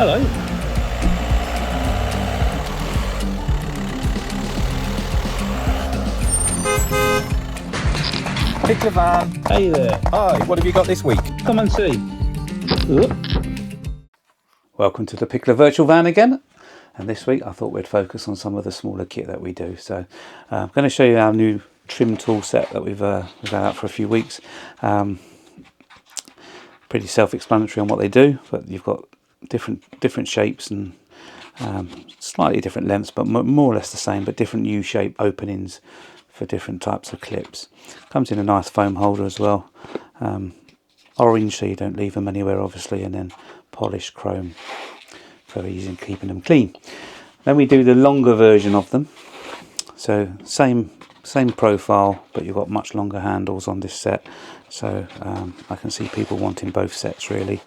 Hello. Pichler van. Hey there. Hi, what have you got this week? Come and see. Oop. Welcome to the Pichler virtual van again, and this week I thought we'd focus on some of the smaller kit that we do. So I'm going to show you our new trim tool set that we've had out for a few weeks. Pretty self-explanatory on what they do, but you've got different shapes and slightly different lengths, but more or less the same, but different U-shape openings for different types of clips. Comes in a nice foam holder as well, orange so you don't leave them anywhere obviously, and then polished chrome, very easy in keeping them clean. Then we do the longer version of them, so same profile, but you've got much longer handles on this set. So I can see people wanting both sets really.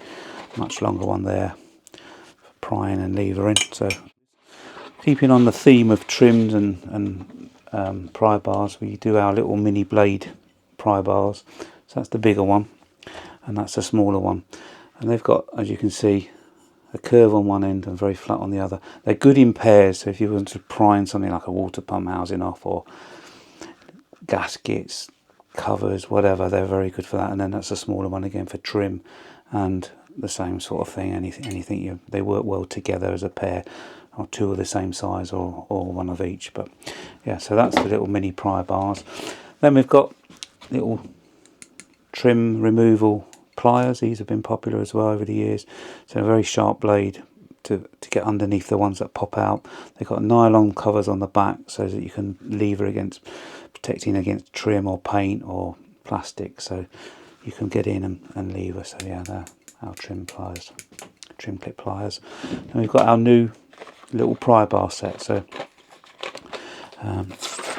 Much longer one there for prying and levering. So keeping on the theme of trims and pry bars, we do our little mini blade pry bars. So that's the bigger one, and that's the smaller one. And they've got, as you can see, a curve on one end and very flat on the other. They're good in pairs, so if you want to pry something like a water pump housing off, or gaskets, covers, whatever, they're very good for that. And then that's a smaller one again for trim, and the same sort of thing. Anything they work well together as a pair, or two of the same size, or one of each. But yeah, so that's the little mini pry bars. Then we've got little trim removal pliers. These have been popular as well over the years. So a very sharp blade to get underneath the ones that pop out. They've got nylon covers on the back so that you can lever against, protecting against trim or paint or plastic, so you can get in and lever. So yeah, they're our trim pliers, trim clip pliers. And we've got our new little pry bar set, so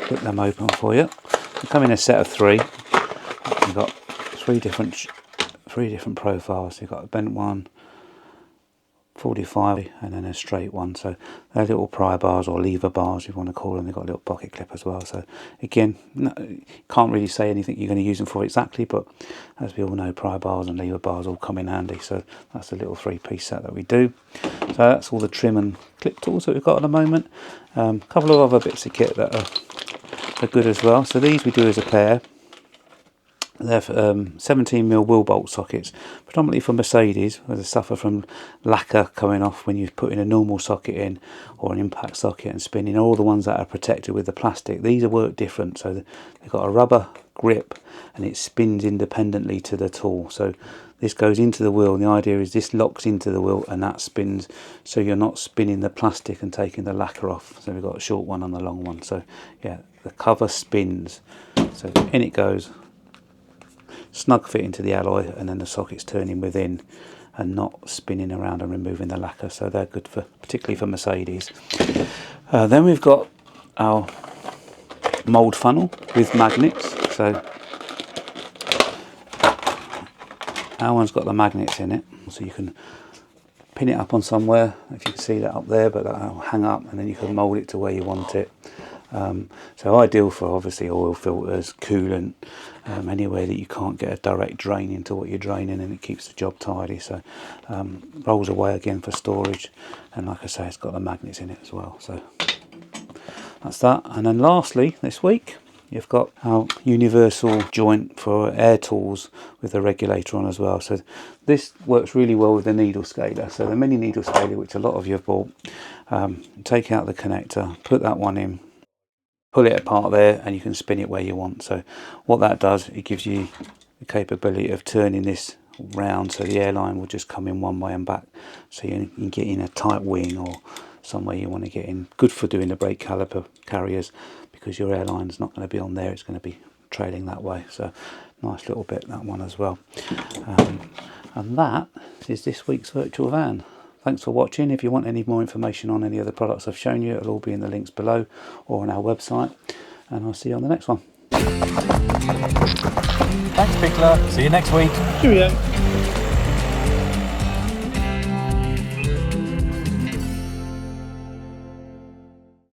put them open for you. They come in a set of three. We've got three different profiles. You've got a bent one, 45, and then a straight one. So they're little pry bars, or lever bars if you want to call them. They've got a little pocket clip as well. So again, can't really say anything you're going to use them for exactly, but as we all know, pry bars and lever bars all come in handy. So that's a little three-piece set that we do. So that's all the trim and clip tools that we've got at the moment. A couple of other bits of kit that are good as well. So these we do as a pair. They're 17mm wheel bolt sockets, predominantly for Mercedes, where they suffer from lacquer coming off when you put in a normal socket in, or an impact socket and spinning. All the ones that are protected with the plastic, these are work different. So they've got a rubber grip and it spins independently to the tool. So this goes into the wheel, and the idea is this locks into the wheel and that spins, so you're not spinning the plastic and taking the lacquer off. So we've got a short one and a long one. So yeah, the cover spins, so in it goes, snug fit into the alloy, and then the socket's turning within and not spinning around and removing the lacquer. So they're good for, particularly for Mercedes. Then we've got our mould funnel with magnets. So our one's got the magnets in it, so you can pin it up on somewhere, if you can see that up there, but that'll hang up, and then you can mould it to where you want it. So ideal for obviously oil filters, coolant, anywhere that you can't get a direct drain into what you're draining, and it keeps the job tidy. So rolls away again for storage, and like I say, it's got the magnets in it as well. So that's that. And then lastly, this week you've got our universal joint for air tools with a regulator on as well. So this works really well with the needle scaler. So the mini needle scaler, which a lot of you have bought, take out the connector, put that one in, pull it apart there, and you can spin it where you want. So what that does, it gives you the capability of turning this round, so the airline will just come in one way and back, so you can get in a tight wing or somewhere you want to get in. Good for doing the brake caliper carriers, because your airline's not going to be on there, it's going to be trailing that way. So nice little bit, that one as well. And that is this week's virtual van. Thanks for watching. If you want any more information on any of the products I've shown you, it'll all be in the links below or on our website. And I'll see you on the next one. Thanks, Pichler. See you next week. Cheerio.